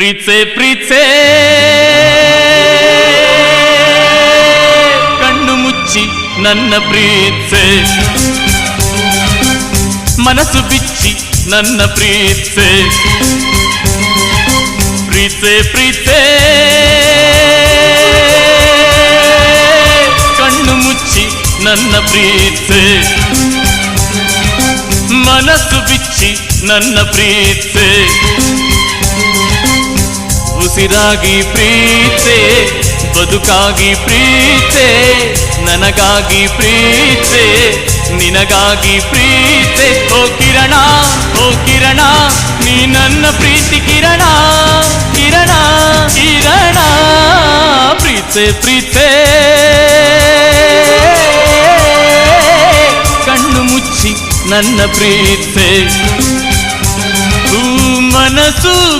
ಪ್ರೀತ್ಸೆ ಪ್ರೀತ್ಸೆ ಕಣ್ಣು ಮುಚ್ಚಿ ನನ್ನ ಪ್ರೀತ್ಸೆ, ಮನಸ್ಸು ಬಿಚ್ಚಿ ನನ್ನ ಪ್ರೀತ್ಸೆ. ಪ್ರೀತ್ಸೆ ಪ್ರೀತ್ಸೆ ಕಣ್ಣು ಮುಚ್ಚಿ ನನ್ನ ಪ್ರೀತ್ಸೆ, ಮನಸ್ಸು ಬಿಚ್ಚಿ ನನ್ನ ಪ್ರೀತ್ಸೆ. ಉಸಿರಾಗಿ ಪ್ರೀತ್ಸೆ, ಬದುಕಾಗಿ ಪ್ರೀತ್ಸೆ, ನನಗಾಗಿ ಪ್ರೀತ್ಸೆ, ನಿನಗಾಗಿ ಪ್ರೀತ್ಸೆ. ಓ ಕಿರಣ, ಓ ಕಿರಣ, ನೀ ನನ್ನ ಪ್ರೀತಿ ಕಿರಣ, ಕಿರಣ ಕಿರಣ. ಪ್ರೀತ್ಸೆ ಪ್ರೀತ್ಸೆ ಕಣ್ಣು ಮುಚ್ಚಿ ನನ್ನ ಪ್ರೀತ್ಸೆ, ಮನಸ್ಸು